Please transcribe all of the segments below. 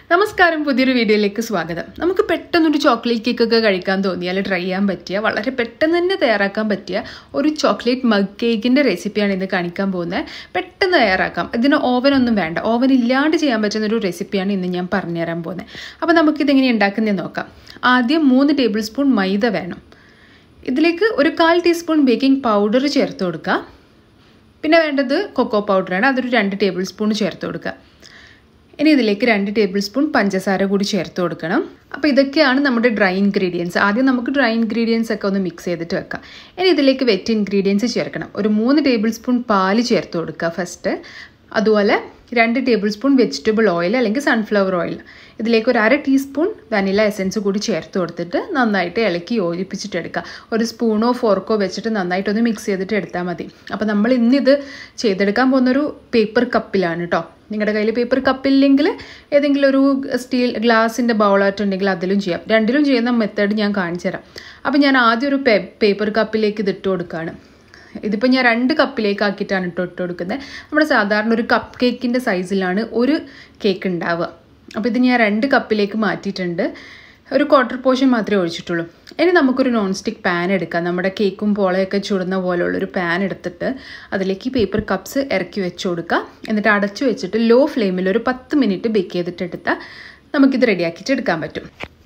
നമസ്കാരം, പുതിയൊരു വീഡിയോയിലേക്ക് സ്വാഗതം. നമുക്ക് പെട്ടെന്നൊരു ചോക്ലേറ്റ് കേക്കൊക്കെ കഴിക്കാൻ തോന്നിയാൽ ട്രൈ ചെയ്യാൻ പറ്റിയ, വളരെ പെട്ടെന്ന് തന്നെ തയ്യാറാക്കാൻ പറ്റിയ ഒരു ചോക്ലേറ്റ് മഗ് കേക്കിൻ്റെ റെസിപ്പിയാണ് ഇന്ന് കാണിക്കാൻ പോകുന്നത്. പെട്ടെന്ന് തയ്യാറാക്കാം, ഇതിന് ഓവനൊന്നും വേണ്ട. ഓവൻ ഇല്ലാണ്ട് ചെയ്യാൻ പറ്റുന്ന ഒരു റെസിപ്പിയാണ് ഇന്ന് ഞാൻ പറഞ്ഞുതരാൻ പോകുന്നത്. അപ്പോൾ നമുക്കിതെങ്ങനെ ഉണ്ടാക്കുന്നതെന്ന് നോക്കാം. ആദ്യം 3 ടേബിൾ സ്പൂൺ മൈദ വേണം. ഇതിലേക്ക് ഒരു 1/4 ടീസ്പൂൺ ബേക്കിംഗ് പൗഡർ ചേർത്ത് കൊടുക്കുക. പിന്നെ വേണ്ടത് കൊക്കോ പൗഡറാണ്, അതൊരു 2 ടേബിൾ സ്പൂൺ ചേർത്ത് കൊടുക്കുക. ഇനി ഇതിലേക്ക് 2 ടേബിൾ സ്പൂൺ പഞ്ചസാര കൂടി ചേർത്ത് കൊടുക്കണം. അപ്പോൾ ഇതൊക്കെയാണ് നമ്മുടെ ഡ്രൈ ഇൻഗ്രീഡിയൻസ്. ആദ്യം നമുക്ക് ഡ്രൈ ഇൻഗ്രീഡിയൻസ് ഒക്കെ ഒന്ന് മിക്സ് ചെയ്തിട്ട് വെക്കാം. ഇനി ഇതിലേക്ക് വെറ്റ് ഇൻഗ്രീഡിയൻസ് ചേർക്കണം. ഒരു 3 ടേബിൾ സ്പൂൺ പാല് ചേർത്ത് കൊടുക്കുക ഫസ്റ്റ്. അതുപോലെ 2 ടേബിൾ സ്പൂൺ വെജിറ്റബിൾ ഓയിൽ അല്ലെങ്കിൽ സൺഫ്ലവർ ഓയിൽ. ഇതിലേക്ക് ഒരു 1/2 ടീസ്പൂൺ വാനില എസൻസ് കൂടി ചേർത്ത് കൊടുത്തിട്ട് നന്നായിട്ട് ഇളക്കി യോജിപ്പിച്ചിട്ട് എടുക്കുക. ഒരു സ്പൂണോ ഫോർക്കോ വെച്ചിട്ട് നന്നായിട്ടൊന്ന് മിക്സ് ചെയ്തിട്ട് എടുത്താൽ മതി. അപ്പോൾ നമ്മൾ ഇന്നിത് ചെയ്തെടുക്കാൻ പോകുന്നൊരു പേപ്പർ കപ്പിലാണ് കേട്ടോ. നിങ്ങളുടെ കയ്യിൽ പേപ്പർ കപ്പില്ലെങ്കിൽ ഏതെങ്കിലും ഒരു സ്റ്റീൽ ഗ്ലാസിൻ്റെ ബൗളായിട്ടുണ്ടെങ്കിൽ അതിലും ചെയ്യാം. രണ്ടിലും ചെയ്യുന്ന മെത്തേഡ് ഞാൻ കാണിച്ചു തരാം. അപ്പോൾ ഞാൻ ആദ്യം ഒരു പേപ്പർ കപ്പിലേക്ക് ഇതിട്ട് കൊടുക്കുകയാണ്. ഇതിപ്പോൾ ഞാൻ 2 കപ്പിലേക്ക് ആക്കിയിട്ടാണ് ഇട്ട് കൊടുക്കുന്നത്. നമ്മുടെ സാധാരണ ഒരു കപ്പ് കേക്കിൻ്റെ സൈസിലാണ് ഒരു കേക്ക് ഉണ്ടാവുക. അപ്പോൾ ഇത് ഞാൻ 2 കപ്പിലേക്ക് മാറ്റിയിട്ടുണ്ട്. ഒരു 1/4 പോർഷൻ മാത്രമേ ഒഴിച്ചിട്ടുള്ളൂ. ഇനി നമുക്കൊരു നോൺ സ്റ്റിക്ക് പാൻ എടുക്കാം. നമ്മുടെ കേക്കും പോളയൊക്കെ ചുടുന്ന പോലുള്ളൊരു പാൻ എടുത്തിട്ട് അതിലേക്ക് പേപ്പർ കപ്സ് ഇറക്കി വെച്ച് കൊടുക്കുക. എന്നിട്ട് അടച്ചു വെച്ചിട്ട് ലോ ഫ്ലെയിമിൽ ഒരു 10 മിനിറ്റ് ബേക്ക് ചെയ്തിട്ട് എടുത്താൽ നമുക്കിത് റെഡിയാക്കിയിട്ട് എടുക്കാൻ പറ്റും.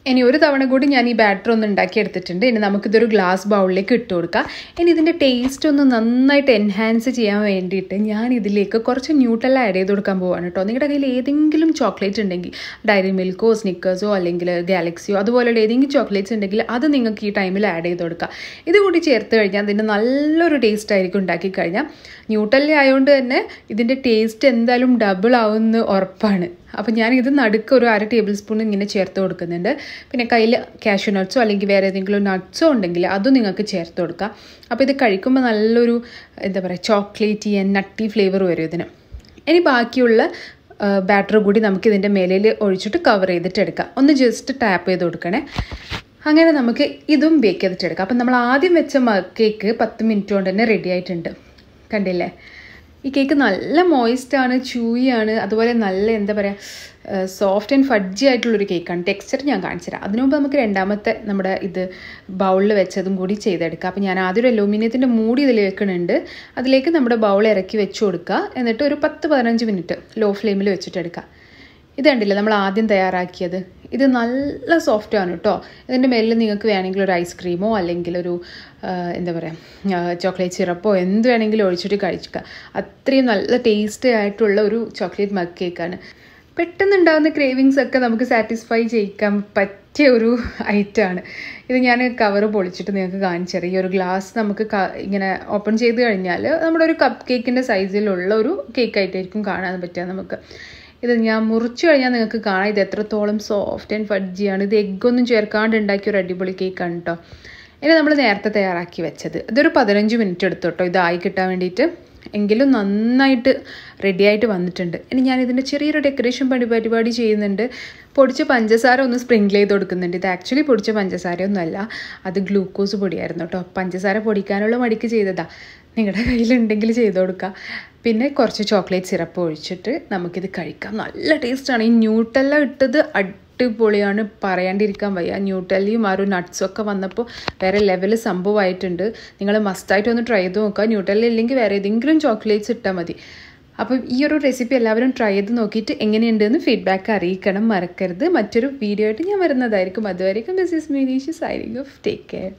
ഇനി ഒരു തവണ കൂടി ഞാൻ ഈ ബാറ്റർ ഒന്ന് ഉണ്ടാക്കിയെടുത്തിട്ടുണ്ട്. ഇനി നമുക്കിതൊരു ഗ്ലാസ് ബൗളിലേക്ക് ഇട്ട് കൊടുക്കാം. ഇനി ഇതിൻ്റെ ടേസ്റ്റ് ഒന്ന് നന്നായിട്ട് എൻഹാൻസ് ചെയ്യാൻ വേണ്ടിയിട്ട് ഞാൻ ഇതിലേക്ക് കുറച്ച് ന്യൂട്ടെല്ല ആഡ് ചെയ്ത് കൊടുക്കാൻ പോവാണ് കേട്ടോ. നിങ്ങളുടെ കയ്യിൽ ഏതെങ്കിലും ചോക്ലേറ്റ് ഉണ്ടെങ്കിൽ, ഡയറി മിൽക്കോ സ്നിക്കേഴ്സോ അല്ലെങ്കിൽ ഗാലക്സിയോ അതുപോലെയുള്ള ഏതെങ്കിലും ചോക്ലേറ്റ്സ് ഉണ്ടെങ്കിൽ അത് നിങ്ങൾക്ക് ഈ ടൈമിൽ ആഡ് ചെയ്ത് കൊടുക്കുക. ഇത് കൂടി ചേർത്ത് കഴിഞ്ഞാൽ അതിൻ്റെ നല്ലൊരു ടേസ്റ്റ് ആയിരിക്കും ഉണ്ടാക്കി കഴിഞ്ഞാൽ. ന്യൂട്ടെല്ല ആയതുകൊണ്ട് തന്നെ ഇതിൻ്റെ ടേസ്റ്റ് എന്തായാലും ഡബിൾ ആവുമെന്ന് ഉറപ്പാണ്. അപ്പോൾ ഞാൻ ഇത് നടുക്ക് ഒരു 1/2 ടേബിൾ സ്പൂൺ ഇങ്ങനെ ചേർത്ത് കൊടുക്കുന്നുണ്ട്. പിന്നെ കയ്യിൽ കാഷ്യൂ നട്ട്സോ അല്ലെങ്കിൽ വേറെ ഏതെങ്കിലും നട്ട്സോ ഉണ്ടെങ്കിൽ അതും നിങ്ങൾക്ക് ചേർത്ത് കൊടുക്കാം. അപ്പോൾ ഇത് കഴിക്കുമ്പോൾ നല്ലൊരു ചോക്ലേറ്റി നട്ടി ഫ്ലേവർ വരും ഇതിന്. ഇനി ബാക്കിയുള്ള ബാറ്റർ കൂടി നമുക്ക് ഇതിൻ്റെ മേലയിൽ ഒഴിച്ചിട്ട് കവർ ചെയ്തിട്ട് എടുക്കാം. ഒന്ന് ജസ്റ്റ് ടാപ്പ് ചെയ്ത് കൊടുക്കണേ. അങ്ങനെ നമുക്ക് ഇതും ബേക്ക് ചെയ്തിട്ടെടുക്കാം. അപ്പം നമ്മൾ ആദ്യം വെച്ച കേക്ക് 10 മിനിറ്റ് കൊണ്ട് തന്നെ റെഡി ആയിട്ടുണ്ട്. കണ്ടില്ലേ? ഈ കേക്ക് നല്ല മോയിസ്റ്റാണ്, ച്യൂയാണ്, അതുപോലെ നല്ല സോഫ്റ്റ് ആൻഡ് ഫഡ്ജി ആയിട്ടുള്ളൊരു കേക്കാണ്. ടെക്സ്ചർ ഞാൻ കാണിച്ചു തരാം. അതിനു മുമ്പ് നമുക്ക് രണ്ടാമത്തെ നമ്മുടെ ഇത് ബൗളിൽ വെച്ചതും കൂടി ചെയ്തെടുക്കാം. അപ്പോൾ ഞാൻ ആദ്യം ഒരു അലൂമിനിയത്തിൻ്റെ മൂടി ഇതിൽ വെക്കുന്നുണ്ട്. അതിലേക്ക് നമ്മുടെ ബൗൾ ഇറക്കി വെച്ച് കൊടുക്കുക. എന്നിട്ട് ഒരു 10-15 മിനിറ്റ് ലോ ഫ്ലെയിമിൽ വെച്ചിട്ടെടുക്കാം. ഇത് കണ്ടില്ലേ നമ്മൾ ആദ്യം തയ്യാറാക്കിയത്? ഇത് നല്ല സോഫ്റ്റാണ് കേട്ടോ. ഇതിൻ്റെ മേലിൽ നിങ്ങൾക്ക് വേണമെങ്കിൽ ഒരു ഐസ്ക്രീമോ അല്ലെങ്കിൽ ഒരു ചോക്ലേറ്റ് സിറപ്പോ എന്ത് വേണമെങ്കിലും ഒഴിച്ചിട്ട് കഴിക്കുക. അത്രയും നല്ല ടേസ്റ്റി ആയിട്ടുള്ള ഒരു ചോക്ലേറ്റ് മഗ് കേക്കാണ്. പെട്ടെന്നുണ്ടാകുന്ന ക്രേവിങ്സ് ഒക്കെ നമുക്ക് സാറ്റിസ്ഫൈ ചെയ്യിക്കാൻ പറ്റിയ ഒരു ഐറ്റമാണ്. ഇത് ഞാൻ കവറ് പൊളിച്ചിട്ട് നിങ്ങൾക്ക് കാണിച്ചു തരാം. ഈ ഒരു ഗ്ലാസ് നമുക്ക് ഇങ്ങനെ ഓപ്പൺ ചെയ്ത് കഴിഞ്ഞാൽ നമ്മുടെ ഒരു കപ്പ് കേക്കിൻ്റെ സൈസിലുള്ള ഒരു കേക്കായിട്ടായിരിക്കും കാണാൻ പറ്റുക നമുക്ക്. ഇത് ഞാൻ മുറിച്ച് കഴിഞ്ഞാൽ നിങ്ങൾക്ക് കാണാം ഇത് എത്രത്തോളം സോഫ്റ്റ് ആൻഡ് ഫഡ്ജിയാണ്. ഇത് എഗ്ഗൊന്നും ചേർക്കാണ്ട് ഉണ്ടാക്കിയ ഒരു അടിപൊളി കേക്കാണ് കേട്ടോ. ഇനി നമ്മൾ നേരത്തെ തയ്യാറാക്കി വെച്ചത് ഇതൊരു 15 മിനിറ്റ് എടുത്തു കേട്ടോ ഇതായി കിട്ടാൻ വേണ്ടിയിട്ട്. എങ്കിലും നന്നായിട്ട് റെഡിയായിട്ട് വന്നിട്ടുണ്ട്. ഇനി ഞാൻ ഇതിൻ്റെ ചെറിയൊരു ഡെക്കറേഷൻ പരിപാടി ചെയ്യുന്നുണ്ട്. പൊടിച്ച പഞ്ചസാര ഒന്ന് സ്പ്രിങ്കിൾ ചെയ്ത് കൊടുക്കുന്നുണ്ട്. ഇത് ആക്ച്വലി പൊടിച്ച പഞ്ചസാരയൊന്നും അല്ല, അത് ഗ്ലൂക്കോസ് പൊടിയായിരുന്നു കേട്ടോ. പഞ്ചസാര പൊടിക്കാനുള്ള മടിക്ക് ചെയ്തതാണ്. നിങ്ങളുടെ കയ്യിലുണ്ടെങ്കിൽ ചെയ്ത് കൊടുക്കുക. പിന്നെ കുറച്ച് ചോക്ലേറ്റ് സിറപ്പ് ഒഴിച്ചിട്ട് നമുക്കിത് കഴിക്കാം. നല്ല ടേസ്റ്റാണ്. ഈ ന്യൂട്ടെല്ല ഇട്ടത് അടിപൊളിയാണ്, പറയാണ്ടിരിക്കാൻ വയ്യ. ന്യൂട്ടെല്ലയും ആ ഒരു നട്ട്സൊക്കെ വന്നപ്പോൾ വേറെ ലെവൽ സംഭവമായിട്ടുണ്ട്. നിങ്ങൾ മസ്റ്റായിട്ടൊന്ന് ട്രൈ ചെയ്ത് നോക്കുക. ന്യൂട്ടെല്ല ഇല്ലെങ്കിൽ വേറെ ഏതെങ്കിലും ചോക്ലേറ്റ്സ് ഇട്ടാൽ മതി. അപ്പോൾ ഈ ഒരു റെസിപ്പി എല്ലാവരും ട്രൈ ചെയ്ത് നോക്കിയിട്ട് എങ്ങനെയുണ്ടെന്ന് ഫീഡ്ബാക്ക് അറിയിക്കണം, മറക്കരുത്. മറ്റൊരു വീഡിയോ ആയിട്ട് ഞാൻ വരുന്നതായിരിക്കും. അതുവരെയും this is me Nishi signing off. Take care.